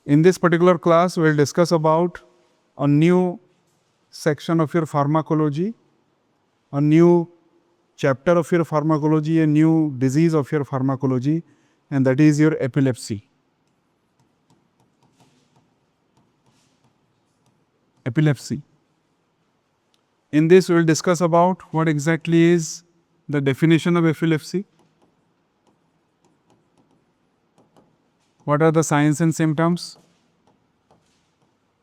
In this particular class, we'll discuss about a new section of your pharmacology, a new chapter of your pharmacology, a new disease of your pharmacology, and that is your epilepsy. Epilepsy. In this, we'll discuss about what exactly is the definition of epilepsy, what are the signs and symptoms.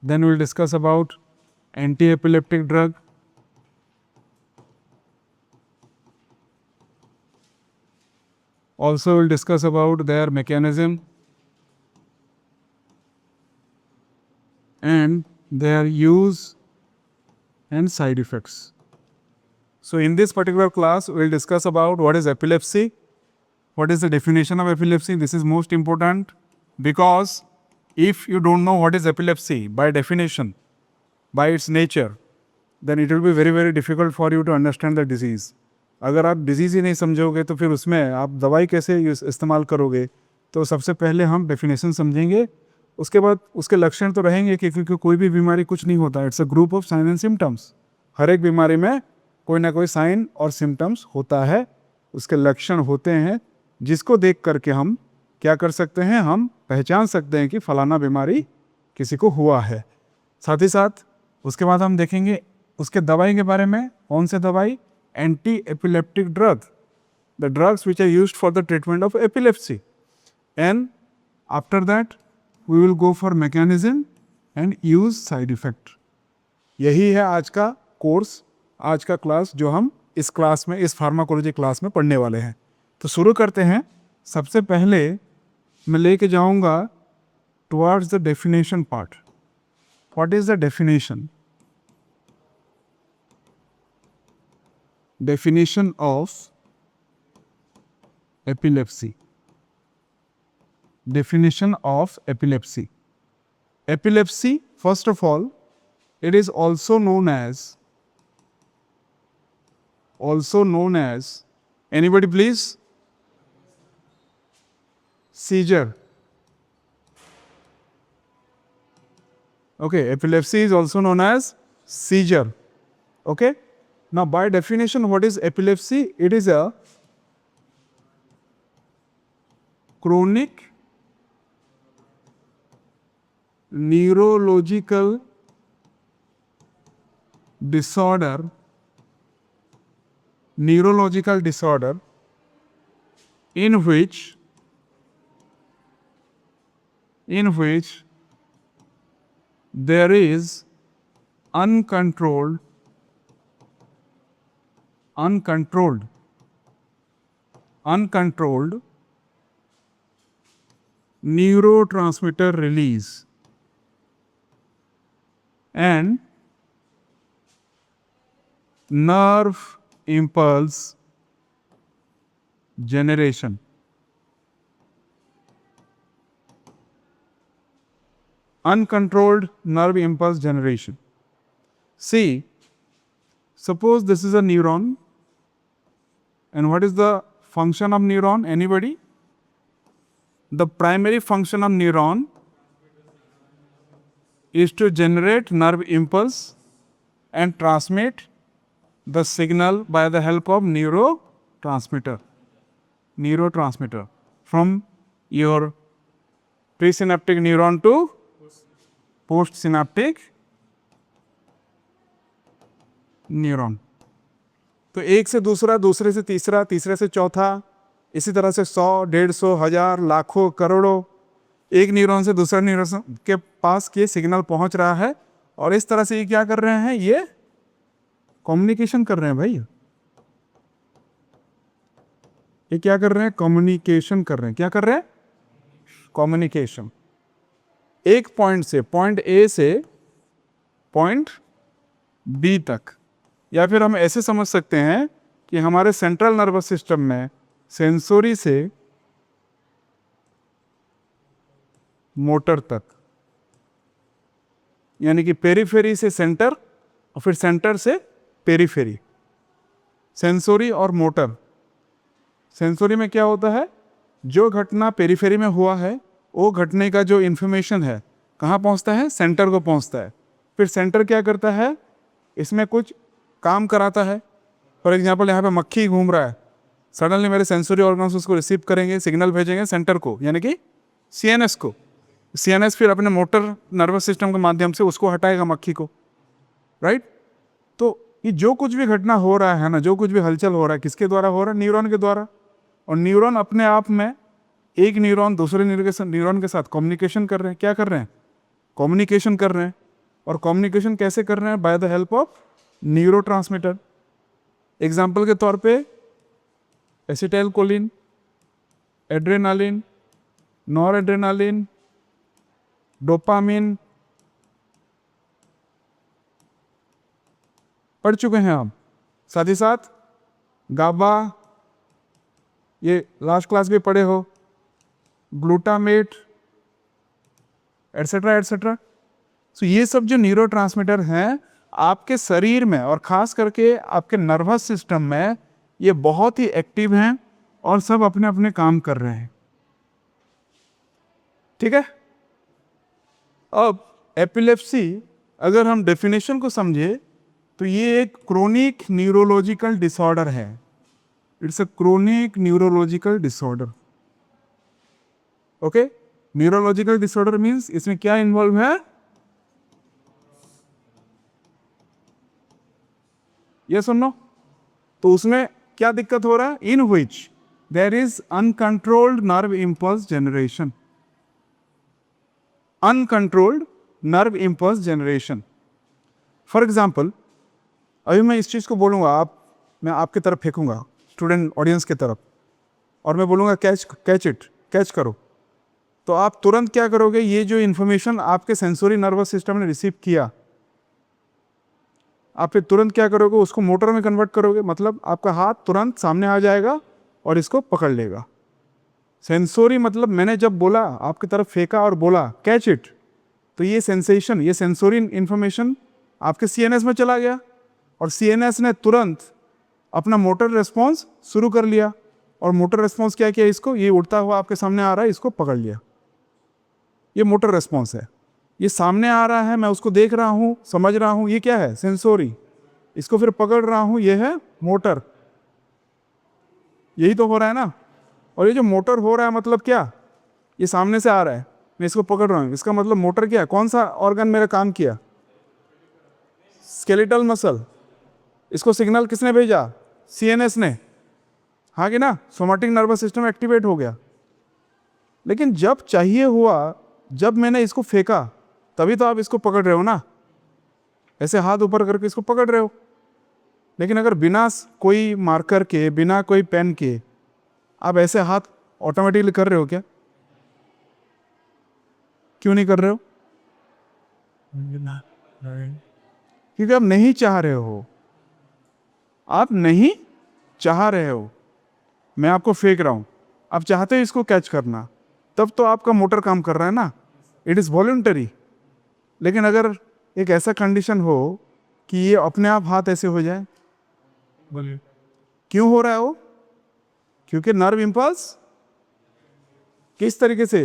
Then we'll discuss about anti-epileptic drug, also we'll discuss about their mechanism and their use and side effects. So in this particular class, we'll discuss about what is epilepsy, what is the definition of epilepsy. This is most important because if you don't know what is epilepsy by definition, by its nature, then it will be very very difficult for you to understand the disease. अगर आप disease ही नहीं समझोगे तो फिर उसमें आप दवाई कैसे इस्तेमाल करोगे. तो सबसे पहले हम डेफिनेशन समझेंगे, उसके बाद उसके लक्षण तो रहेंगे कि क्योंकि कोई भी बीमारी कुछ नहीं होता, it's a group of sign and symptoms. हर एक बीमारी में कोई ना कोई साइन और सिम्टम्स होता है, उसके लक्षण होते हैं जिसको देख करके हम क्या कर सकते हैं, हम पहचान सकते हैं कि फलाना बीमारी किसी को हुआ है. साथ ही साथ उसके बाद हम देखेंगे उसके दवाई के बारे में. कौन से दवाई? Anti epileptic drug, the drugs which are used for the treatment of epilepsy. And after that we will go for mechanism and use side effect. यही है आज का कोर्स, आज का क्लास जो हम इस क्लास में, इस फार्माकोलॉजी क्लास में पढ़ने वाले हैं. तो शुरू करते हैं. सबसे पहले मैं लेके जाऊंगा towards the definition part. What is the definition? Definition of epilepsy. Definition of epilepsy. Epilepsy, first of all, it is also known as, anybody please? Seizure. Okay, epilepsy is also known as seizure. Okay. Now, by definition, what is epilepsy? It is a chronic neurological disorder, in which there is uncontrolled neurotransmitter release and nerve impulse generation. Uncontrolled nerve impulse generation. See, suppose this is a neuron. And what is the function of neuron? Anybody? The primary function of neuron is to generate nerve impulse and transmit the signal by the help of neurotransmitter from your presynaptic neuron to postsynaptic neuron. तो एक से दूसरा, दूसरे से तीसरा, तीसरे से चौथा, इसी तरह से 100, 150, 1000, लाखों, करोड़ों, एक न्यूरॉन से दूसरा न्यूरॉन के पास ये सिग्नल पहुंच रहा है. और इस तरह से ये क्या कर रहे हैं, ये कम्युनिकेशन कर रहे हैं भाई. ये क्या कर रहे हैं? कम्युनिकेशन कर रहे हैं. क्या कर रहे हैं? कम्युनिकेशन. एक पॉइंट से, पॉइंट ए से पॉइंट बी तक. या फिर हम ऐसे समझ सकते हैं कि हमारे सेंट्रल नर्वस सिस्टम में सेंसोरी से मोटर तक, यानी कि पेरीफेरी से सेंटर और फिर सेंटर से पेरीफेरी, सेंसोरी और मोटर. सेंसोरी में क्या होता है? जो घटना पेरीफेरी में हुआ है वो घटने का जो इन्फॉर्मेशन है कहाँ पहुँचता है, सेंटर को पहुँचता है। फिर सेंटर क्या करता है, इसमें कुछ काम कराता है। फॉर एग्जाम्पल यहाँ पे मक्खी घूम रहा है, सडनली मेरे सेंसरी ऑर्गन्स उसको रिसीव करेंगे, सिग्नल भेजेंगे सेंटर को यानी कि सीएनएस को। सीएनएस फिर अपने मोटर नर्वस सिस्टम के माध्यम से उसको हटाएगा मक्खी को, राइट। तो ये जो कुछ भी घटना हो रहा है ना, जो कुछ भी हलचल हो रहा है, किसके द्वारा हो रहा है, न्यूरॉन के द्वारा। और न्यूरॉन अपने आप में, एक न्यूरॉन दूसरे न्यूरॉन के साथ कम्युनिकेशन कर रहे हैं। क्या कर रहे हैं, कम्युनिकेशन कर रहे हैं। और कम्युनिकेशन कैसे कर रहे हैं, by the help of neurotransmitter. Example के तौर पे acetyl choline, adrenaline, nor adrenaline, dopamine, पढ़ चुके हैं आप। साथ ही साथ गाबा, ये लास्ट क्लास भी पढ़े हो, ग्लूटामेट, एटसेट्रा एटसेट्रा। सो ये सब जो न्यूरोट्रांसमीटर हैं आपके शरीर में और खास करके आपके नर्वस सिस्टम में, ये बहुत ही एक्टिव हैं और सब अपने अपने काम कर रहे हैं। ठीक है। अब एपिलेप्सी अगर हम डेफिनेशन को समझे तो ये एक क्रोनिक न्यूरोलॉजिकल डिसऑर्डर है। It's a chronic neurological disorder. Okay, neurological disorder means इसमें क्या इन्वॉल्व है, ये सुनो। तो उसमें क्या दिक्कत हो रहा है, in which there is uncontrolled nerve impulse generation. Uncontrolled nerve impulse generation. For example, अभी मैं इस चीज को बोलूंगा, मैं आपकी तरफ फेंकूंगा, स्टूडेंट ऑडियंस की तरफ, और मैं बोलूंगा कैच इट, कैच करो। तो आप तुरंत क्या करोगे, ये जो इंफॉर्मेशन आपके सेंसरी नर्वस सिस्टम ने रिसीव किया, आप फिर तुरंत क्या करोगे, उसको मोटर में कन्वर्ट करोगे। मतलब आपका हाथ तुरंत सामने आ जाएगा और इसको पकड़ लेगा। सेंसोरी मतलब मैंने जब बोला, आपकी तरफ फेंका और बोला कैच इट, तो ये सेंसेशन, ये सेंसोरी इंफॉर्मेशन आपके सीएनएस में चला गया और सीएनएस ने तुरंत अपना मोटर रेस्पॉन्स शुरू कर लिया। और मोटर रेस्पॉन्स क्या किया, इसको, ये उड़ता हुआ आपके सामने आ रहा है, इसको पकड़ लिया। ये मोटर रेस्पॉन्स है। ये सामने आ रहा है, मैं उसको देख रहा हूँ, समझ रहा हूँ, ये क्या है, सेंसोरी। इसको फिर पकड़ रहा हूँ, ये है मोटर। यही तो हो रहा है ना। और ये जो मोटर हो रहा है मतलब क्या, ये सामने से आ रहा है, मैं इसको पकड़ रहा हूँ, इसका मतलब मोटर क्या है, कौन सा ऑर्गन मेरा काम किया, स्केलेटल मसल। इसको सिग्नल किसने भेजा, सीएनएस ने, हाँ कि ना। सोमैटिक नर्वस सिस्टम एक्टिवेट हो गया। लेकिन जब चाहिए हुआ, जब मैंने इसको फेंका, तभी तो आप इसको पकड़ रहे हो ना, ऐसे हाथ ऊपर करके इसको पकड़ रहे हो। लेकिन अगर बिना कोई मार्कर के, बिना कोई पेन के आप ऐसे हाथ ऑटोमेटिकली कर रहे हो क्या, क्यों नहीं कर रहे हो, क्योंकि आप नहीं चाह रहे हो, आप नहीं चाह रहे हो। मैं आपको फेंक रहा हूं, आप चाहते हो इसको कैच करना, तब तो आपका मोटर काम कर रहा है ना, इट इज वॉलंटरी। लेकिन अगर एक ऐसा कंडीशन हो कि ये अपने आप हाथ ऐसे हो जाए, बोलिए क्यों हो रहा है वो, क्योंकि नर्व इंपल्स किस तरीके से,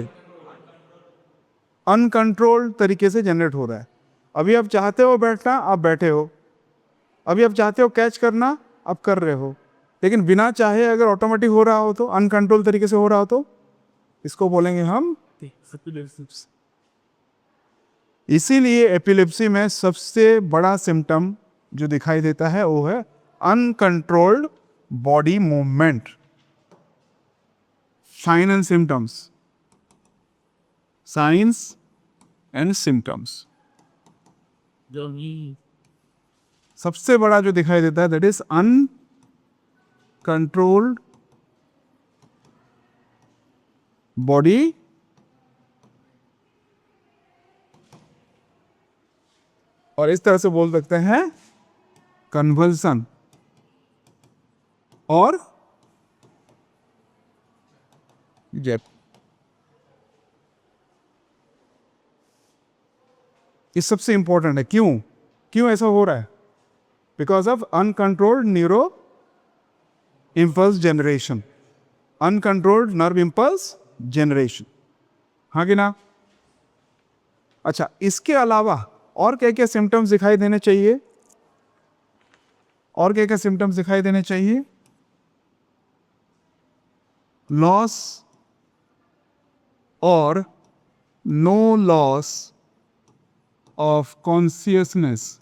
अनकंट्रोल्ड तरीके से जनरेट हो रहा है। अभी आप चाहते हो बैठना, आप बैठे हो। अभी आप चाहते हो कैच करना, आप कर रहे हो। लेकिन बिना चाहे अगर ऑटोमेटिक हो रहा हो, तो अनकंट्रोल तरीके से हो रहा हो, तो इसको बोलेंगे हम। इसीलिए एपिलेप्सी में सबसे बड़ा सिम्टम जो दिखाई देता है वो है uncontrolled body movement. Sign and symptoms, signs and symptoms, सबसे बड़ा जो दिखाई देता है दैट इज अनकंट्रोल्ड बॉडी और इस तरह से बोल सकते हैं कन्वल्सन और जेप। ये सबसे इंपॉर्टेंट है। क्यों, क्यों ऐसा हो रहा है, because of uncontrolled neuro impulse generation, uncontrolled nerve impulse generation. हाँ कि ना? अच्छा, इसके अलावा और क्या क्या सिम्टम्स दिखाई देने चाहिए? और क्या क्या सिम्टम्स दिखाई देने चाहिए? लॉस और no loss of consciousness,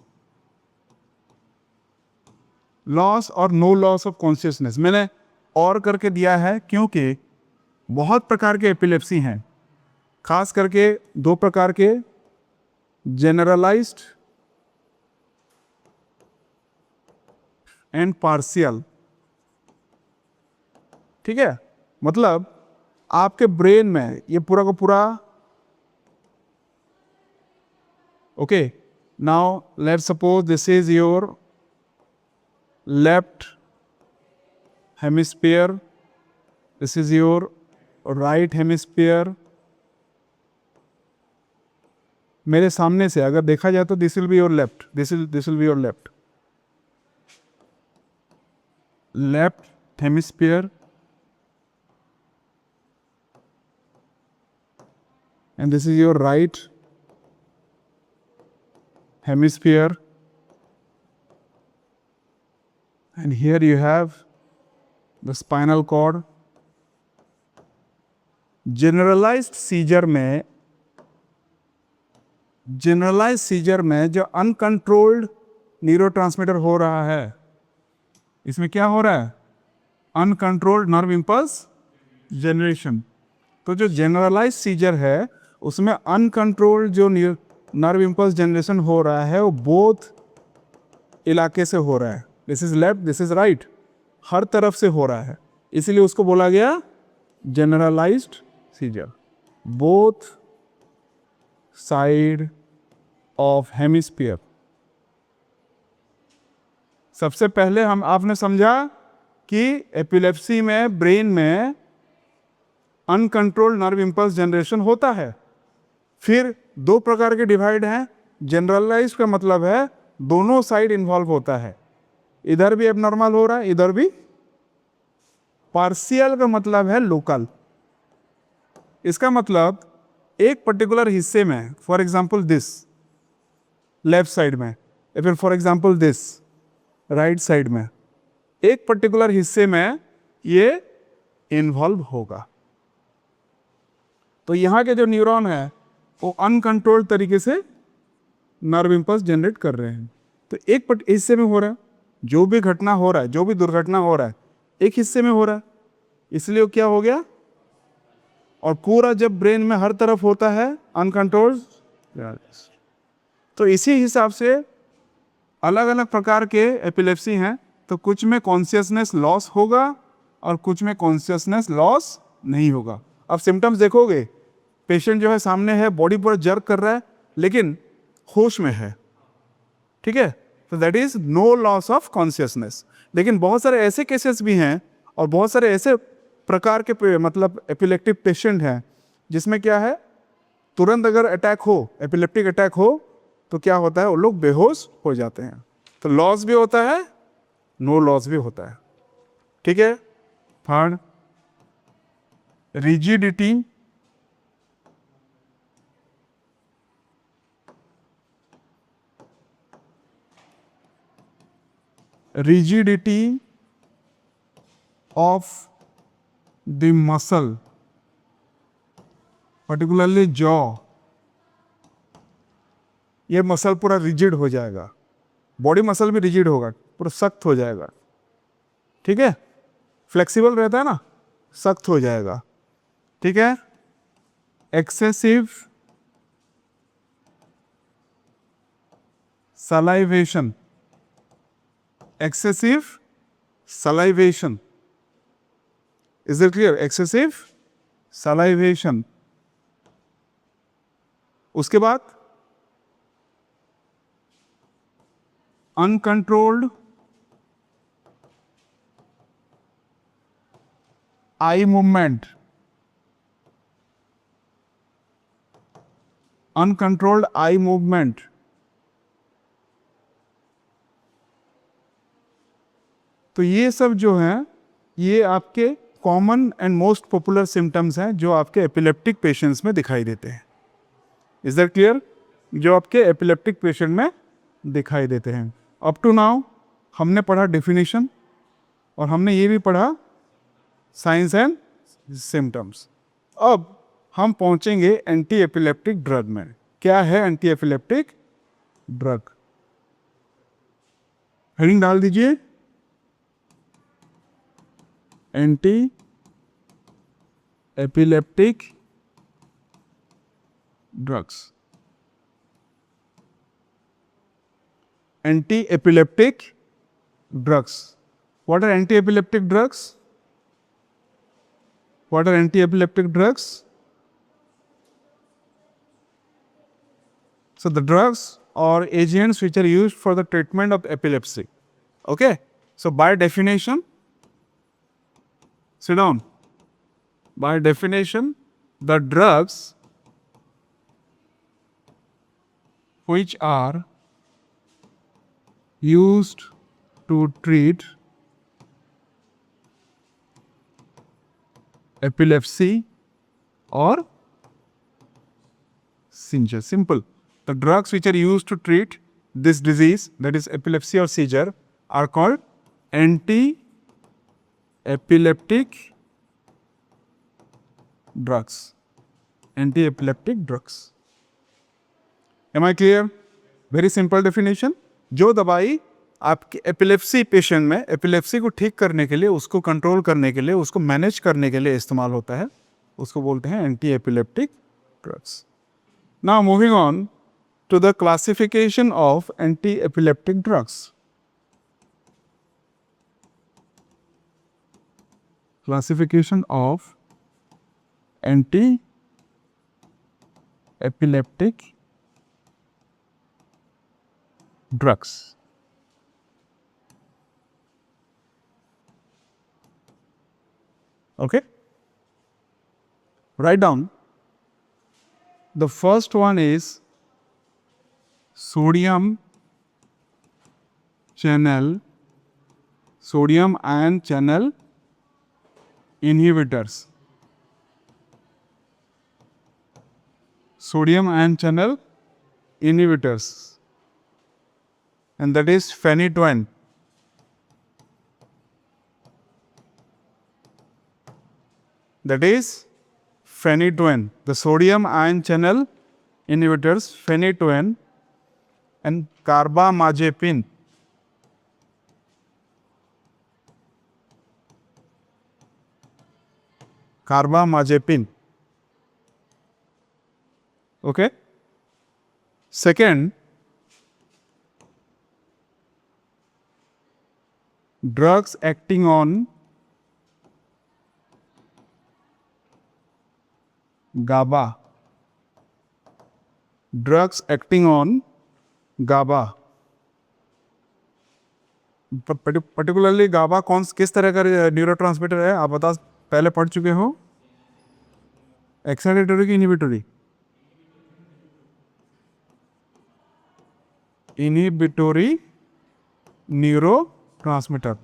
loss और नो लॉस ऑफ कॉन्शियसनेस मैंने और करके दिया है क्योंकि बहुत प्रकार के एपिलेप्सी हैं, खास करके दो प्रकार के, जनरलाइज्ड एंड पार्शियल। ठीक है, मतलब आपके ब्रेन में ये पूरा का पूरा, okay, now let's suppose this is your left hemisphere, this is your right hemisphere. मेरे सामने से अगर देखा जाए तो this will be your left, this will be your left hemisphere, and this is your right hemisphere, and here you have the spinal cord. Generalised seizure में जो uncontrolled neurotransmitter हो रहा है, इसमें क्या हो रहा है? Uncontrolled nerve impulse generation. तो जो जनरलाइज सीजर है उसमें अनकंट्रोल्ड जो नर्व इंपल्स जनरेशन हो रहा है वो बोथ इलाके से हो रहा है, this is left this is right, हर तरफ से हो रहा है, इसीलिए उसको बोला गया generalized seizure, both side of hemisphere. सबसे पहले आपने समझा कि एपिलेप्सी में ब्रेन में अनकंट्रोल्ड नर्व इंपल्स जनरेशन होता है। फिर दो प्रकार के डिवाइड हैं, जनरलाइज का मतलब है दोनों साइड इन्वॉल्व होता है, इधर भी एबनॉर्मल हो रहा है इधर भी। पार्शियल का मतलब है लोकल, इसका मतलब एक पर्टिकुलर हिस्से में, for example this left side में, या फिर for example this right side में, एक पर्टिकुलर हिस्से में ये इन्वॉल्व होगा। तो यहां के जो न्यूरॉन है वो अनकंट्रोल्ड तरीके से नर्व इंपल्स जनरेट कर रहे हैं। तो एक हिस्से में हो रहा है, जो भी घटना हो रहा है, जो भी दुर्घटना हो रहा है एक हिस्से में हो रहा है, इसलिए क्या हो गया, और पूरा जब ब्रेन में हर तरफ होता है अनकंट्रोल्ड। तो इसी हिसाब से अलग अलग प्रकार के एपिलेप्सी हैं, तो कुछ में कॉन्शियसनेस लॉस होगा और कुछ में कॉन्शियसनेस लॉस नहीं होगा। अब सिम्टम्स देखोगे, पेशेंट जो है सामने है, बॉडी पूरा जर्क कर रहा है लेकिन होश में है, ठीक है, तो that is no loss of consciousness. लेकिन बहुत सारे ऐसे केसेस भी हैं और बहुत सारे ऐसे प्रकार के मतलब एपिलेप्टिक पेशेंट हैं जिसमें क्या है, तुरंत अगर अटैक हो, एपिलेप्टिक अटैक हो, तो क्या होता है, वो लोग बेहोश हो जाते हैं। तो लॉस भी होता है, नो लॉस भी होता है, ठीक है। Third, rigidity of the muscle, particularly jaw, ये मसल पूरा रिजिड हो जाएगा, बॉडी मसल भी रिजिड होगा, पूरा सख्त हो जाएगा, ठीक है, फ्लेक्सिबल रहता है ना, सख्त हो जाएगा, ठीक है। Excessive salivation, excessive salivation, is it clear? excessive salivation। उसके बाद uncontrolled eye movement, uncontrolled eye movement, तो ये सब जो हैं ये आपके common and most popular symptoms हैं जो आपके एपिलेप्टिक पेशेंट्स में दिखाई देते हैं. Is that clear? जो आपके एपिलेप्टिक पेशेंट में दिखाई देते हैं. अप टू नाउ हमने पढ़ा डेफिनेशन और हमने ये भी पढ़ा साइंस एंड सिम्टम्स. अब हम पहुंचेंगे एंटी एपिलेप्टिक ड्रग में. क्या है एंटी एपिलेप्टिक ड्रग? हेडिंग डाल दीजिए, anti epileptic drugs. Anti-epileptic drugs. What are anti-epileptic drugs? What are anti-epileptic drugs? So the drugs or agents which are used for the treatment of epilepsy. Okay? So by definition, sit down. By definition, the drugs which are used to treat epilepsy or seizure. Simple. The drugs which are used to treat this disease, that is epilepsy or seizure, are called anti-epileptic drugs. Anti-epileptic drugs. Am I clear? Very simple definition. जो दवाई आपके epilepsy patient में epilepsy को ठीक करने के लिए, उसको कंट्रोल करने के लिए, उसको मैनेज करने के लिए इस्तेमाल होता है, उसको बोलते हैं anti epileptic drugs. Now moving on to the classification of anti epileptic drugs. Classification of anti epileptic drugs. Okay? Write down. The first one is sodium ion channel inhibitors. Sodium ion channel inhibitors. And that is phenytoin. That is phenytoin. The sodium ion channel inhibitors, phenytoin and carbamazepine. Carbamazepine. Okay? Second, drugs acting on GABA. Drugs acting on GABA. Particularly GABA किस तरह का neurotransmitter है? आप बता, पहले पढ़ चुके हो? एक्साइटेटरी की इनहिबिटरी? Inhibitory neuro transmitter.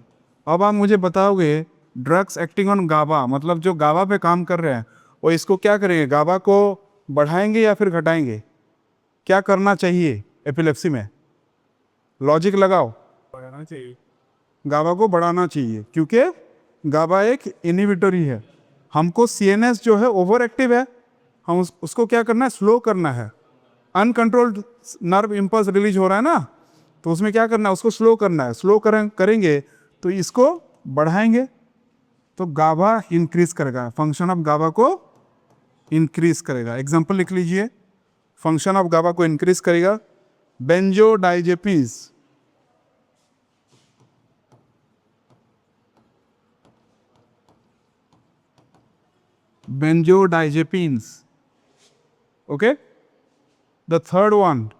अब आप मुझे बताओगे ड्रग्स एक्टिंग ऑन गाबा, मतलब जो गाबा पे काम कर रहे हैं वो इसको क्या करेंगे? गाबा को बढ़ाएंगे या फिर घटाएंगे? क्या करना चाहिए एपिलेप्सी में? लॉजिक लगाओ. बढ़ाना चाहिए. गाबा को बढ़ाना चाहिए क्योंकि गाबा एक इनहिबिटरी है. हमको सीएनएस जो है ओवर एक्टिव है, हम उसको क्या करना है? स्लो करना है. अनकंट्रोल्ड नर्व इंपल्स रिलीज हो रहा है ना, तो उसमें क्या करना है? उसको स्लो करना है. स्लो करेंगे तो इसको बढ़ाएंगे तो गाबा इंक्रीज करेगा, फंक्शन ऑफ गाबा को इंक्रीज करेगा. एग्जांपल लिख लीजिए, फंक्शन ऑफ गाबा को इंक्रीज करेगा. Benzodiazepines, benzodiazepines. Okay? The third one,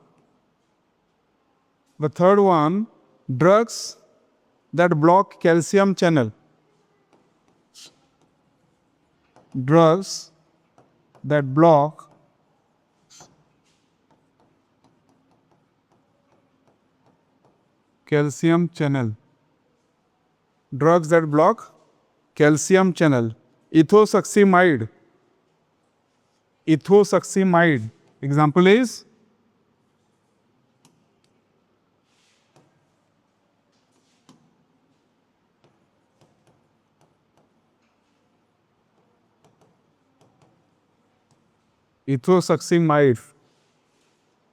drugs that block calcium channel. Drugs that block calcium channel. Drugs that block calcium channel, ethosuximide, ethosuximide example is ethosuximide.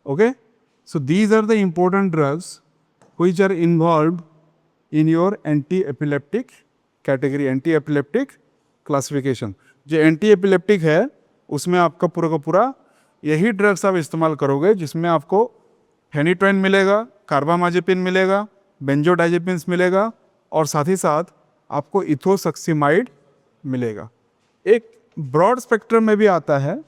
Okay, so these are the important drugs which are involved in your anti-epileptic category, anti-epileptic classification. जो anti-epileptic है उसमें आपका पूरा का पूरा यही drugs आप इस्तेमाल करोगे जिसमें आपको फेनिटोइन मिलेगा, कार्बामाजेपिन मिलेगा, बेंजोडाइजेपिन्स मिलेगा और साथ ही साथ आपको इथोसक्सीमाइड मिलेगा. एक ब्रॉड स्पेक्ट्रम में भी आता है,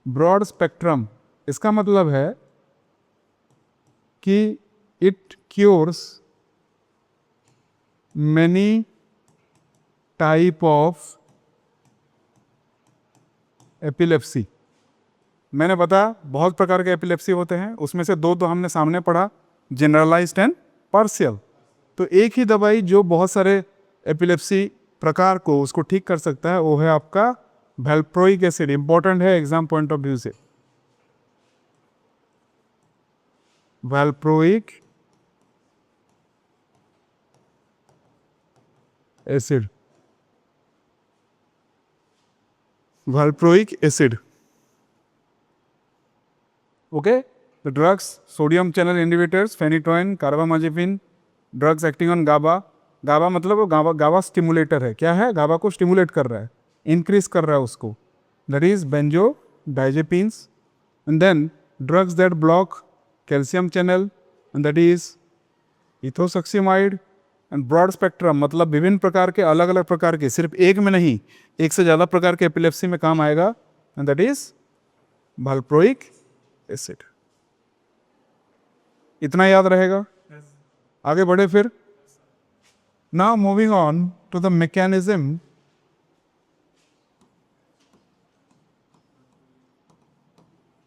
ब्रॉड स्पेक्ट्रम, इसका मतलब है कि it cures many type of epilepsy. मैंने बताया बहुत प्रकार के एपिलेप्सी होते हैं, उसमें से दो तो हमने सामने पढ़ा, जनरलाइज्ड एंड पार्शियल. तो एक ही दवाई जो बहुत सारे एपिलेप्सी प्रकार को उसको ठीक कर सकता है वो है आपका वैल्प्रोइक एसिड. इंपॉर्टेंट है एग्जाम पॉइंट ऑफ व्यू से. Valproic acid, valproic acid. Okay, the drugs, sodium channel inhibitors, phenytoin, carbamazepine, drugs acting on GABA. GABA मतलब वो GABA स्टिमुलेटर है. क्या है? GABA को स्टिमुलेट कर रहा है, इंक्रीज कर रहा है उसको. That is benzodiazepines. And then drugs that block calcium channel, and that is ethosuximide. And broad spectrum मतलब विभिन्न प्रकार के, अलग अलग प्रकार के, सिर्फ एक में नहीं, एक से ज़्यादा प्रकार के एपिलेप्सी में काम आएगा, and that is valproic acid. इतना याद रहेगा. आगे बढ़े फिर. Now moving on to the mechanism.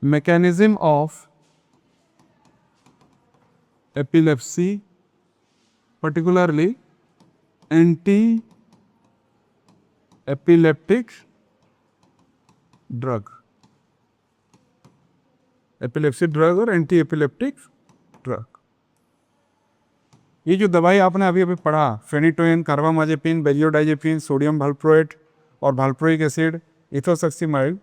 Mechanism of epilepsy, particularly anti-epileptic drug, epilepsy drug और anti-epileptic drug. ये जो दवाई आपने अभी अभी पढ़ा, phenytoin, carbamazepine, benzodiazepine, sodium valproate और वैल्प्रोइक एसिड, इथोसक्सीमाइड,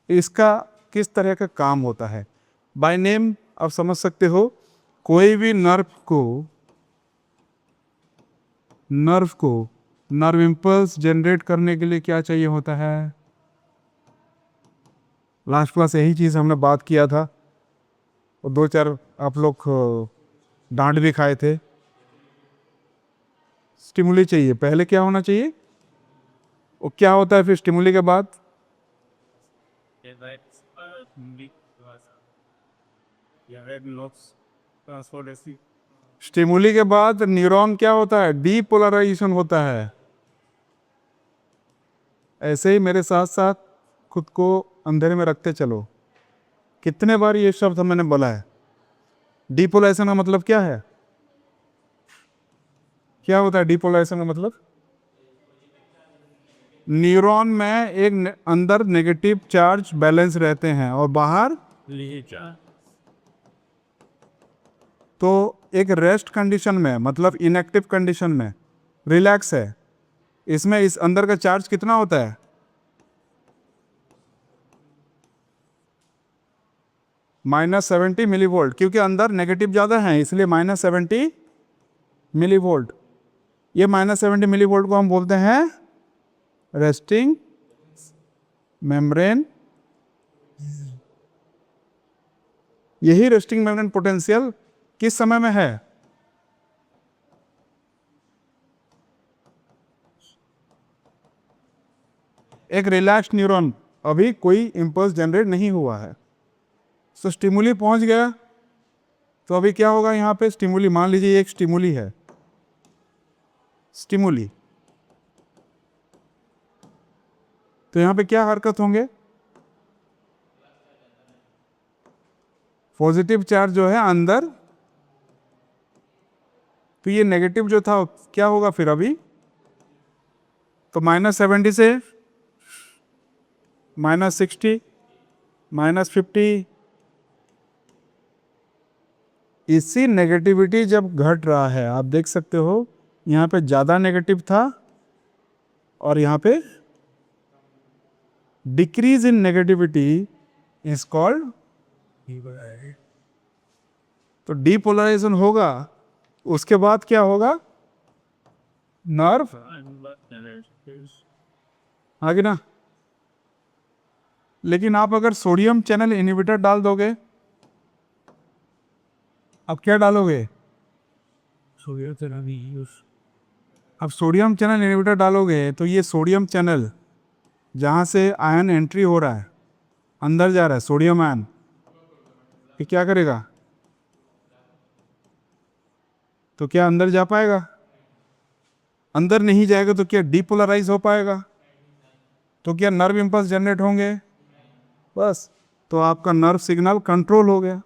इसका किस तरह का काम होता है? बाय नेम आप समझ सकते हो. कोई भी नर्व को नर्व इम्पल्स जनरेट करने के लिए क्या चाहिए होता है? लास्ट क्लास यही चीज़ हमने बात किया था और दो चार आप लोग डांट भी खाए थे. स्टिमुली चाहिए. पहले क्या होना चाहिए? वो क्या होता है फिर स्टिमुली के बाद? स्टिमुली के बाद न्यूरॉन क्या होता है? डीपोलराइजेशन होता है. ऐसे ही मेरे साथ साथ खुद को अंधेरे में रखते चलो. कितने बार ये शब्द मैंने बोला है? डीपोलराइजेशन का मतलब क्या है? क्या होता है डीपोलराइजेशन का मतलब? न्यूरॉन में एक अंदर नेगेटिव चार्ज बैलेंस रहते हैं और बाहर तो एक रेस्ट कंडीशन में, मतलब इनएक्टिव कंडीशन में, रिलैक्स है, इसमें इस अंदर का चार्ज कितना होता है? -70 मिलीवोल्ट. क्योंकि अंदर नेगेटिव ज़्यादा है इसलिए -70 मिलीवोल्ट. ये -70 मिलीवोल्ट को हम बोलते हैं रेस्टिंग मेम्ब्रेन. यही रेस्टिंग मेम्ब्रेन पोटेंशियल किस समय में है? एक रिलैक्स न्यूरॉन, अभी कोई इंपल्स जनरेट नहीं हुआ है. तो स्टिमुली पहुंच गया तो अभी क्या होगा यहाँ पे? स्टिमुली, मान लीजिए एक स्टिमुली है, स्टिमुली, तो यहाँ पे क्या हरकत होंगे? पॉजिटिव चार्ज जो है अंदर तो ये नेगेटिव जो था क्या होगा फिर अभी, तो -70 से -60 -50, इसी नेगेटिविटी जब घट रहा है, आप देख सकते हो यहाँ पे ज़्यादा नेगेटिव था और यहाँ पे decrease in negativity is called, तो डीपोलराइजेशन होगा, उसके बाद क्या होगा, नर्व आगे ना। लेकिन आप अगर सोडियम चैनल इनहिबिटर डाल दोगे, अब क्या डालोगे, अब सोडियम चैनल इनहिबिटर डालोगे तो ये सोडियम चैनल जहाँ से आयन एंट्री हो रहा है, अंदर जा रहा है सोडियम आयन, ये क्या करेगा, तो क्या अंदर जा पाएगा, अंदर नहीं जाएगा तो क्या डीपोलराइज हो पाएगा, तो क्या नर्व इंपल्स जनरेट होंगे, बस, तो आपका नर्व सिग्नल कंट्रोल हो गया।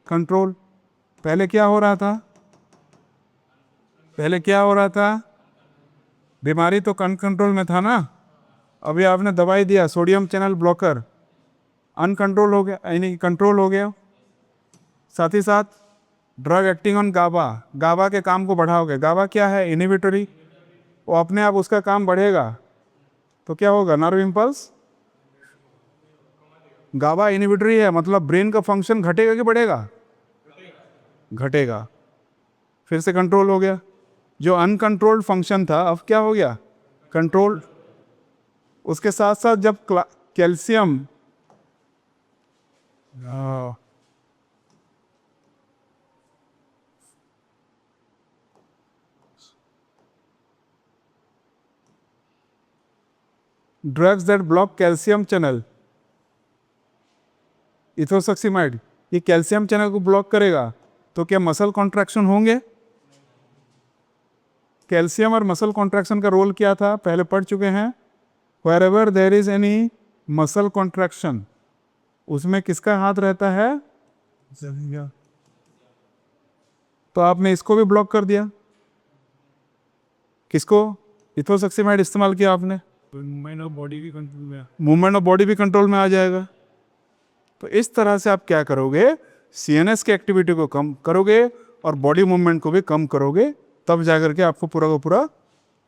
कंट्रोल, पहले क्या हो रहा था, पहले क्या हो रहा था, बीमारी तो कंट्रोल में था ना, अभी आपने दवाई दिया सोडियम चैनल ब्लॉकर, अनकंट्रोल हो गया, यानी कंट्रोल हो गया। साथ ही साथ ड्रग एक्टिंग ऑन गाबा, गाबा के काम को बढ़ाओगे, गाबा क्या है, इनहिबिटरी, वो अपने आप उसका काम बढ़ेगा, तो क्या होगा, नर्व इंपल्स, गाबा इनहिबिटरी है, मतलब ब्रेन का फंक्शन घटेगा कि बढ़ेगा, घटेगा, फिर से कंट्रोल हो गया। जो अनकंट्रोल्ड फंक्शन था अब क्या हो गया, कंट्रोल। उसके साथ साथ जब calcium, drugs that block calcium channel, ethosuximide, ये कैल्शियम चैनल को ब्लॉक करेगा, तो क्या मसल कॉन्ट्रैक्शन होंगे, कैल्शियम और मसल कॉन्ट्रैक्शन का रोल क्या था पहले पढ़ चुके हैं, wherever there is any muscle contraction, उसमें किसका हाथ रहता है, तो आपने इसको भी ब्लॉक कर दिया, किसको, इथोसक्सीमाइड इस्तेमाल किया आपने, मूवमेंट ऑफ बॉडी भी कंट्रोल में, मूवमेंट ऑफ बॉडी भी कंट्रोल में आ जाएगा। तो इस तरह से आप क्या करोगे, सीएनएस की एक्टिविटी को कम करोगे और बॉडी मूवमेंट को भी कम करोगे, तब जाकर के आपको पूरा का पूरा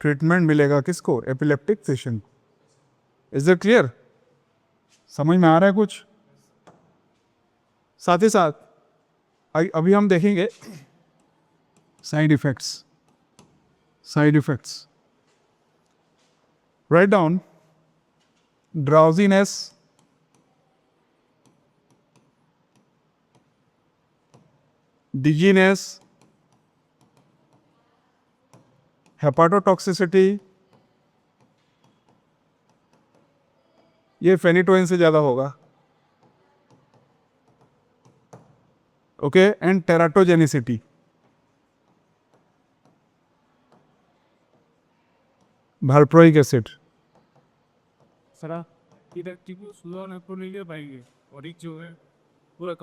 ट्रीटमेंट मिलेगा, किसको, epileptic patient. Is it clear, समझ में आ रहा है कुछ। साथ ही साथ अभी हम देखेंगे side effects, side effects, write down, drowsiness, dizziness, hepatotoxicity, ये फेनिटोइन से ज़्यादा होगा, okay, and teratogenicity, valproic acid, सरा इधर टिपू सुधार नहीं पाएंगे और एक जो है